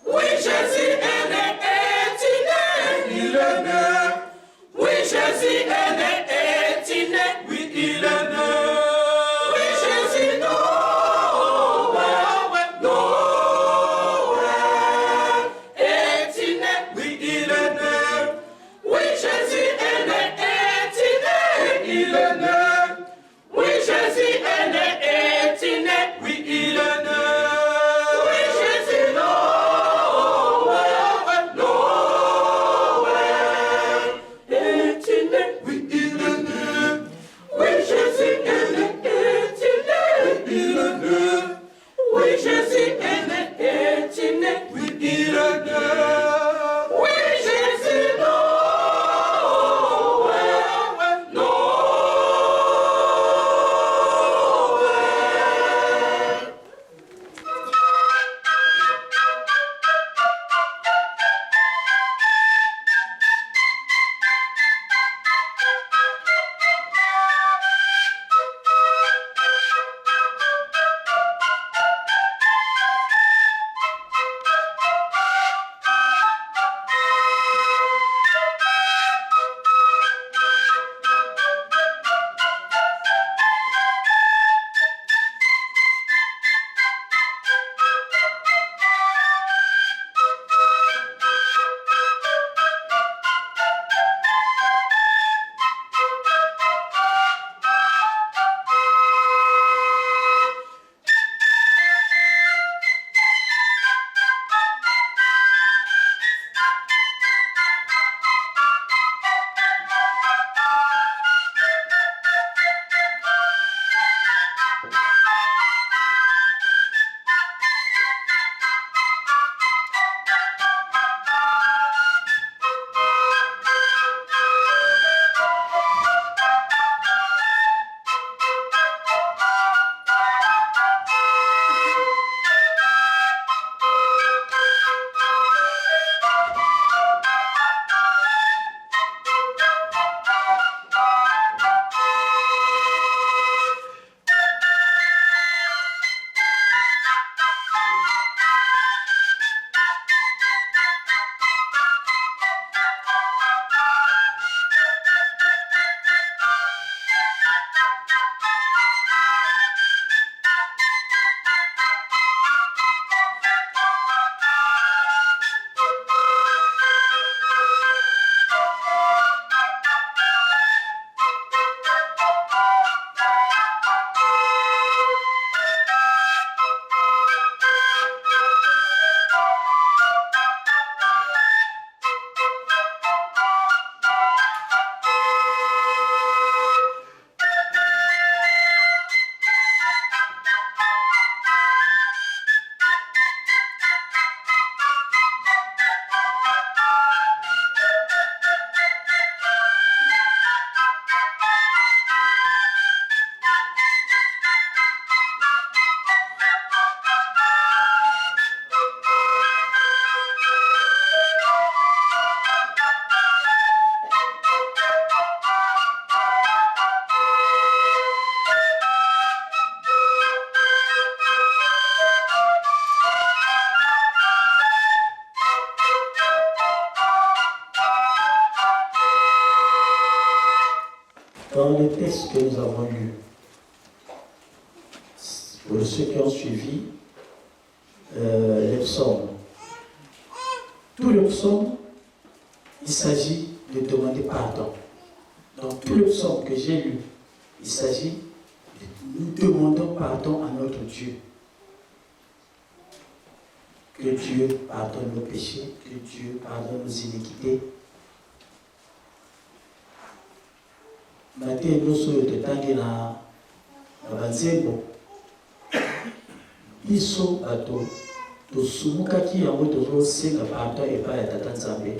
Oui, Jésus est né, il est né. Dans le texte que nous avons lu, pour ceux qui ont suivi les psaumes, tout le psaume, il s'agit de demander pardon. Dans tout le psaume que j'ai lu, il s'agit de nous demander pardon à notre Dieu. Que Dieu pardonne nos péchés, que Dieu pardonne nos iniquités. Matin, nous sommes de tangi na banzembo. Biso bato tosumukaki yango tozosenga pardon epai ya Tata Nzambe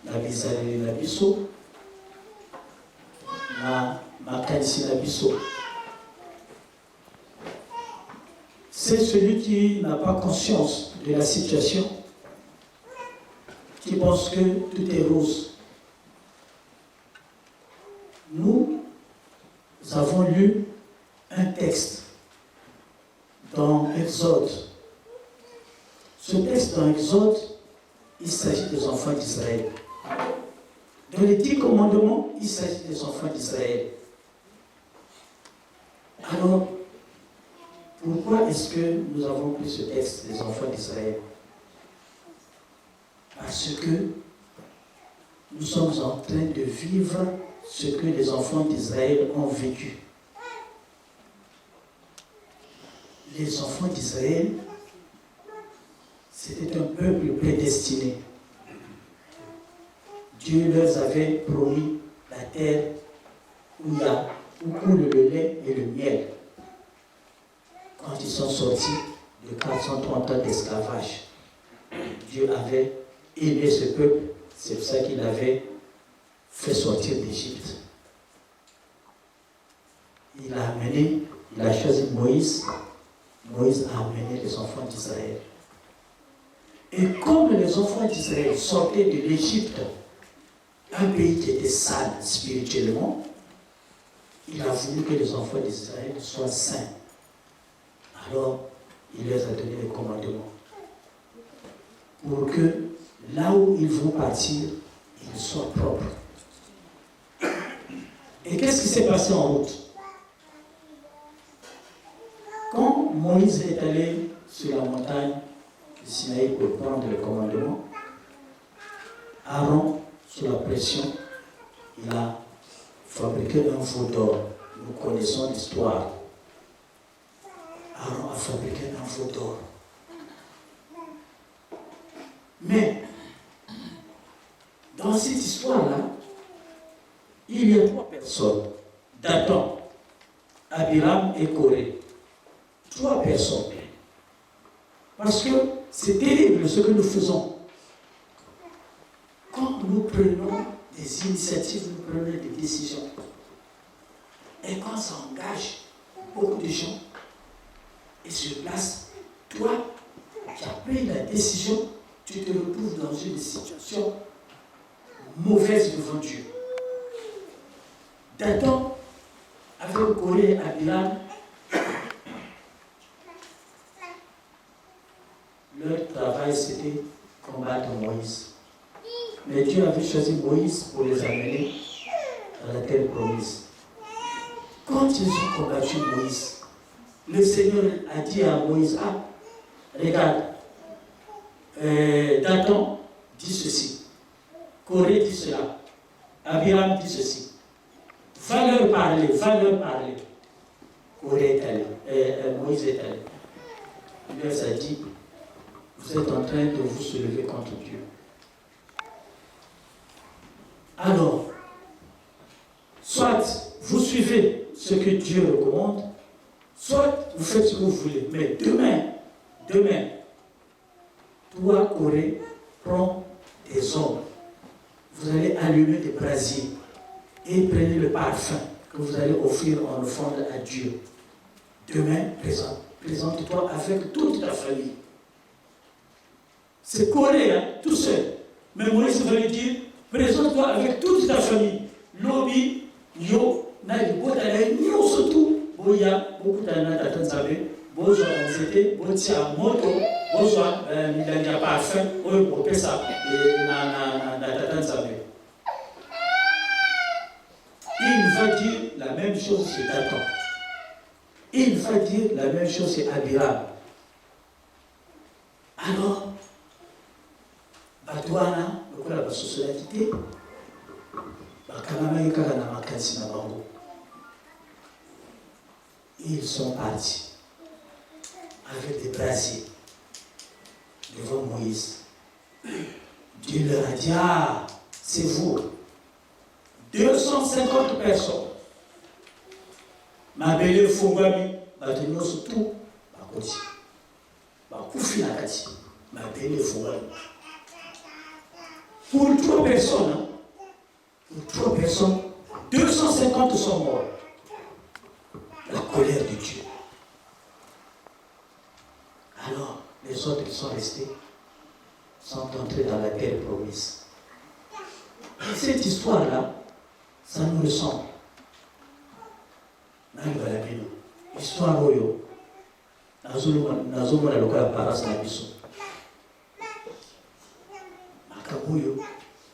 na bizaleli na biso na makanisi na biso. C'est celui qui n'a pas conscience de la situation, qui pense que tout est rose. Nous avons lu un texte dans Exode. Ce texte dans Exode, il s'agit des enfants d'Israël. Dans les 10 commandements, il s'agit des enfants d'Israël. Alors, pourquoi est-ce que nous avons pris ce texte des enfants d'Israël? Parce que nous sommes en train de vivre ce que les enfants d'Israël ont vécu. Les enfants d'Israël, c'était un peuple prédestiné. Dieu leur avait promis la terre où coule le lait et le miel. Quand ils sont sortis de 430 ans d'esclavage, Dieu avait aimé ce peuple, c'est pour ça qu'il avait fait sortir d'Égypte. Il a choisi Moïse. Moïse a amené les enfants d'Israël. Et comme les enfants d'Israël sortaient de l'Égypte, un pays qui était sale spirituellement, il a voulu que les enfants d'Israël soient saints. Alors, il leur a donné les commandements pour que là où ils vont partir, ils soient propres. Et qu'est-ce qui s'est passé en route? Quand Moïse est allé sur la montagne de Sinaï pour prendre le commandement, Aaron, sous la pression, il a fabriqué un veau d'or. Nous connaissons l'histoire. Aaron a fabriqué un veau d'or. Mais, dans cette histoire-là, il y a 3 personnes, Dathan, Abiram et Corée. 3 personnes. Parce que c'est terrible ce que nous faisons. Quand nous prenons des initiatives, nous prenons des décisions. Et quand ça engage beaucoup de gens, et sur place, toi qui as pris la décision, tu te retrouves dans une situation mauvaise devant Dieu. Dathan, avec Corée et Abiram, leur travail c'était combattre Moïse. Mais Dieu avait choisi Moïse pour les amener à la terre promise. Quand ils ont combattu Moïse, le Seigneur a dit à Moïse, regarde, Dathan dit ceci, Corée dit cela, Abiram dit ceci. Va leur parler. Corée est allé, Moïse est allé. Il leur a dit, vous êtes en train de vous soulever contre Dieu. Alors, soit vous suivez ce que Dieu recommande, soit vous faites ce que vous voulez. Mais demain, toi, Corée, prends des hommes. Vous allez allumer des brasiers et prenez le parfum que vous allez offrir en offrande à Dieu. Demain, présente-toi avec toute ta famille. C'est Corée, tout seul. Mais Moïse va lui dire, présente-toi avec toute ta famille. Lobi, yo, na libotale, yo surtout, boya, beaucoup d'années Tata Nzambe, bozo anzete, botia moto, bozo milania parfum, oyo popesa na Tata Nzambe. va dire la même chose chez Dathan. Il va dire la même chose chez Abiram. Alors, Batouana, le quoi la société, ils sont partis avec des brasiers devant Moïse. Dieu leur a dit, ah, c'est vous, 250 personnes. Ma belle Fongami, Batenio surtout, Bakoti, Bakoufi Nakati, ma belle Fongami. Pour 3 personnes, hein, pour 3 personnes, 250 sont morts. La colère de Dieu. Alors, les autres qui sont restés sont entrés dans la terre promise. Et cette histoire-là, ça nous ressemble. L'histoire Oyo, Nazomona Loka Paras Nabiso. Makabuyo,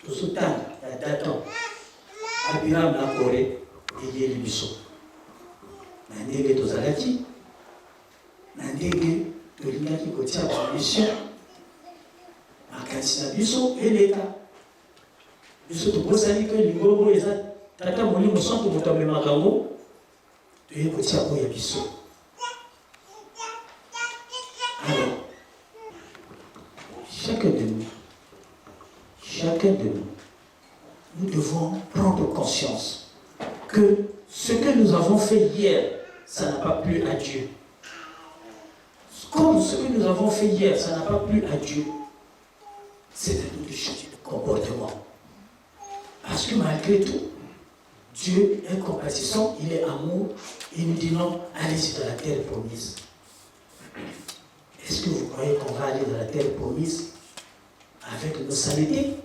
tout ce temps, il y a Dathan, Abiram na Corée, et Yélibiso. Nandege Tozalaki, Nandege Tolingaki Kotia Mission, Makansi Nabiso, et l'État. Biso to bosani que Lingobo et ça, Tata Moli Mosan to Motambe Makambo, de Kotia Oya Biso. Alors, chacun de nous, nous devons prendre conscience que ce que nous avons fait hier, ça n'a pas plu à Dieu. Comme ce que nous avons fait hier, ça n'a pas plu à Dieu, c'est à nous de changer de comportement. Parce que malgré tout, Dieu est compatissant, il est amour, il nous dit non, allez-y dans la terre promise. Est-ce que vous croyez qu'on va aller dans la terre promise avec nos saletés,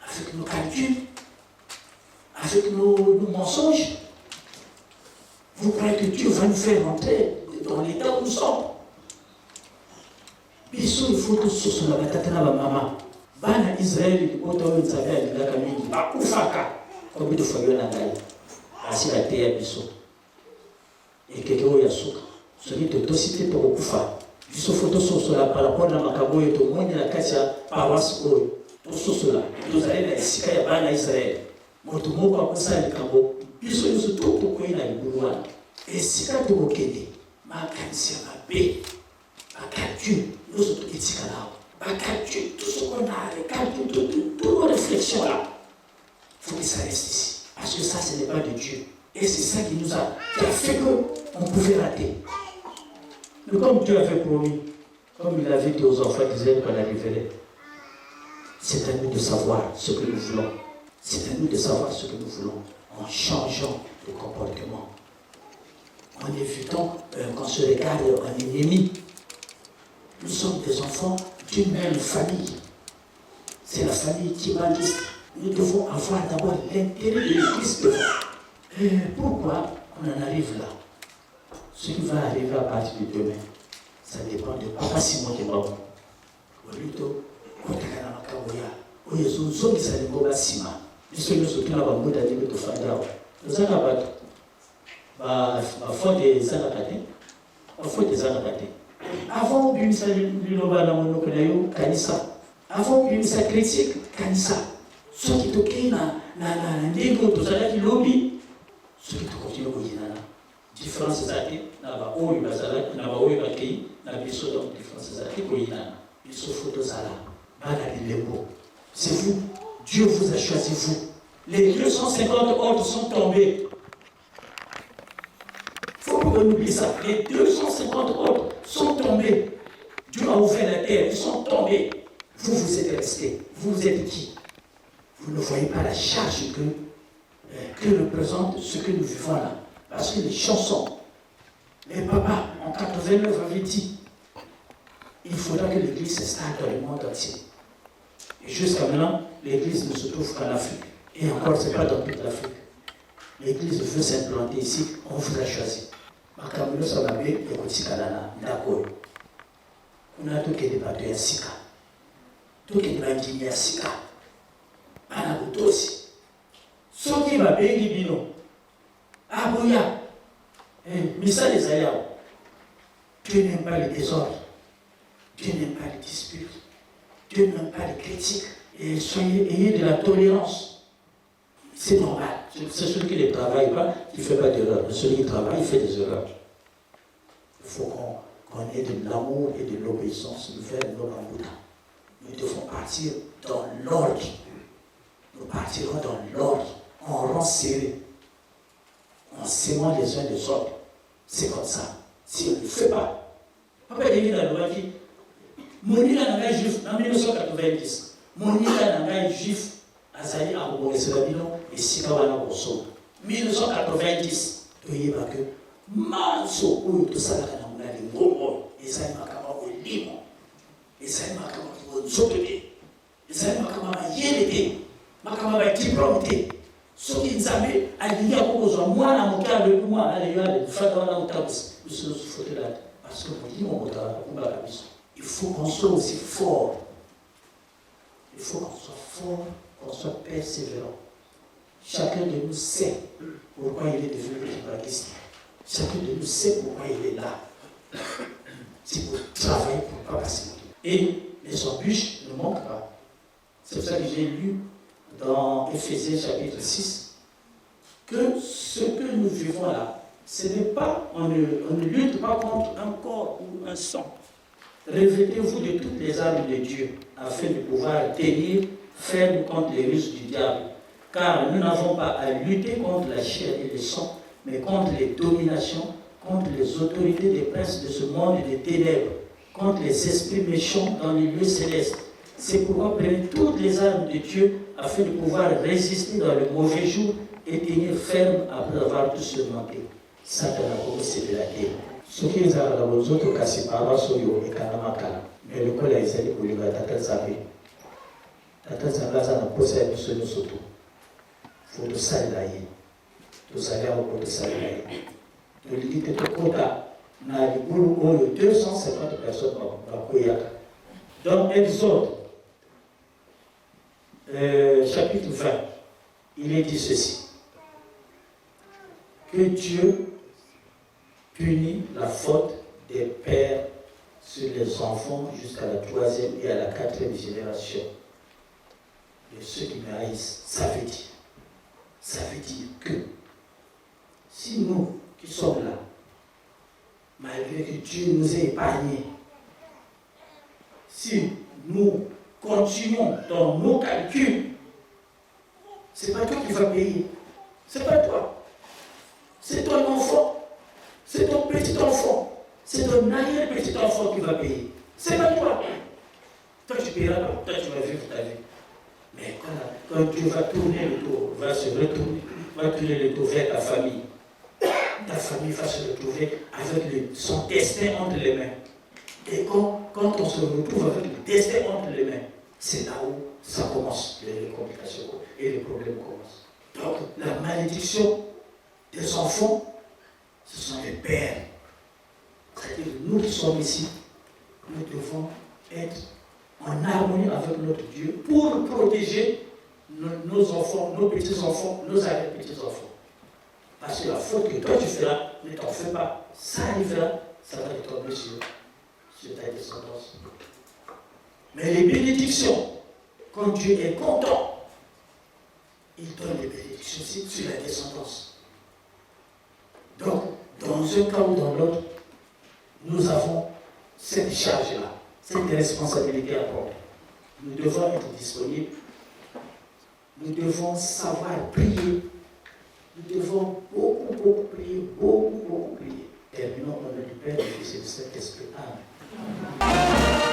avec nos calculs, avec nos mensonges? Vous croyez que Dieu va nous faire rentrer dans l'état où nous sommes? Il faut que ce soit la batatana de maman. Bana Israël, il faut que nous savions la famille. Bakufaka, comme il faut y aller. Ainsi la terre biso. Et quelqu'un y a souka. Celui de Tosité pour Kufa. Biso photo sur la parapole na makabo et tout le monde na katia paroisse oyo. Tout cela. Nous allons dans Sika ya bana Israël. Moto moko akosa likabo. Biso yusu tout pour quoi na libulwana. Et Sika to kokende. Makansi ya mabe. Bakatu, nous sommes petits canaux. Bakatu, tout ce qu'on a, les calculs, toutes nos réflexions là. Il faut que ça reste ici. Parce que ça, ce n'est pas de Dieu. Et c'est ça qui a fait qu'on pouvait rater. Mais comme Dieu avait promis, comme il avait dit aux enfants d'Israël qu'on arriverait, c'est à nous de savoir ce que nous voulons. C'est à nous de savoir ce que nous voulons en changeant de comportement. En évitant qu'on se regarde en ennemi. Nous sommes des enfants d'une même famille. C'est la famille qui manifeste. Nous devons avoir d'abord l'intérêt de l'Église devant. Et pourquoi on en arrive là? Ce qui va arriver à partir de demain, ça dépend de Papa Simon de Babou. Olito, Kotakana Makaboya, Oyezo, Zonisa de Boba Sima. Puisque nous sommes là, nous avons dit que nous avons nous avons ma foi des Anakate, ma foi des Anakate. Avant bimisa liloba na monoko na yo kanisa, avant bimisa critique kanisa, soki tokei na ndenge tozalaki lobi, soki tokontinue koyinana différence ezalaki na baoyo bazalaki na baoyo bakei na biso, donc différence ezalaki koyinana biso fo tozala bana lilembo. C'est vous, Dieu vous a choisi vous. Les 250 autres sont tombés. Il faut qu'on oublie ça. Les 250 autres sont tombés. Dieu a ouvert la terre, ils sont tombés. Vous, vous êtes restés. Vous êtes qui? Vous ne voyez pas la charge que représente ce que nous vivons là. Parce que les chansons, les papas en 89 avaient dit, il faudra que l'Église s'installe dans le monde entier. Et jusqu'à maintenant, l'Église ne se trouve qu'en Afrique. Et encore, ce n'est pas dans toute l'Afrique. L'Église veut s'implanter ici, on vous a choisi. Makamino Samabe, et Kotikalana, d'accord. On a tout qui est débattu à Sika. Tout qui est débattu à Sika. Anabutosi. Ce qui m'a payé Bino. Ah, Boya. Missa les Ayaw. Dieu n'aime pas les désordres. Dieu n'aime pas les disputes. Dieu n'aime pas les critiques. Et ayez de la tolérance. C'est normal. C'est celui qui ne travaille pas qui ne fait pas d'erreur. Mais celui qui travaille, il fait des erreurs. Il faut qu'on ait de l'amour et de l'obéissance vers nos Bouddha. Nous devons partir dans l'ordre. Nous partirons dans l'ordre, en rang serré, en s'aimant les uns les autres. C'est comme ça. Si on ne le fait pas, papa est dans le loi qui mon île n'a pas juif en 1990. Mon île n'a pas juif à Zali à Bogoreselabino et Sikawana Bosso. 1990. Tu y vas que Manso ou tout ça là dans le Gogo et ça m'a capable au limon. Et ça m'a capable au Zoté. Et ça m'a capable yélété. M'a capable diplômé. Ce qui nous avait aligné à Bogozo, moi, la montagne avec moi, à l'égal, de faire dans la montagne, nous sommes foutus là. Parce que il faut qu'on soit aussi fort. Il faut qu'on soit fort, qu'on soit persévérant. Chacun de nous sait pourquoi il est devenu journaliste. Chacun de nous sait pourquoi il est là. C'est pour travailler pour ne pas passer. Et les embûches ne manquent pas. C'est pour ça que j'ai lu dans Éphésiens chapitre 6 que ce que nous vivons là, ce n'est pas, on ne lutte pas contre un corps ou un sang. Revêtez-vous de toutes les armes de Dieu afin de pouvoir tenir ferme contre les ruses du diable. Car nous n'avons pas à lutter contre la chair et le sang, mais contre les dominations, contre les autorités des princes de ce monde des ténèbres, contre les esprits méchants dans les lieux célestes. C'est pourquoi prenez toutes les armes de Dieu afin de pouvoir résister dans le mauvais jour et tenir ferme après avoir tout surmonté. Satan a commencé de la terre. Ce qui est à la maison, c'est que c'est pas Soyo et Kanamakala. Mais le col a été pour les Tatazabe. Tatazabe, ça n'a pas posé à nous surtout. Il faut tout ça là. Tout ça là, on peut tout ça là. Le lit est au quota. On a 250 personnes dans Koyaka. Dans Exode, chapitre 20, il est dit ceci. Que Dieu punit la faute des pères sur les enfants jusqu'à la 3e et à la 4e génération de ceux qui me haïssent. Ça veut dire que si nous qui sommes là, malgré que Dieu nous ait épargnés, si nous continuons dans nos calculs, ce n'est pas toi qui vas payer, ce n'est pas toi. C'est ton enfant, c'est ton petit enfant, c'est ton arrière-petit enfant qui va payer. C'est pas toi. Toi tu payeras pas, toi tu vas vivre ta vie. Mais quand Dieu va tourner le dos, va se retourner, va tourner le dos vers ta famille va se retrouver avec son destin entre les mains. Et quand on se retrouve avec le destin entre les mains, c'est là où ça commence, les complications et les problèmes commencent. Donc la malédiction des enfants, ce sont les pères. C'est-à-dire nous qui sommes ici, nous devons être en harmonie avec notre Dieu pour protéger nos enfants, nos petits-enfants, nos arrière-petits-enfants. Parce que la faute que toi tu feras, ne t'en fais pas. Ça arrivera, ça va tomber sur ta descendance. Mais les bénédictions, quand Dieu est content, il donne les bénédictions sur la descendance. Donc, dans un cas ou dans l'autre, nous avons cette charge-là, cette responsabilité à prendre. Nous devons être disponibles. Nous devons savoir prier. Nous devons beaucoup prier, beaucoup prier. Terminons au nom du Père, du Fils et du Saint-Esprit. Amen.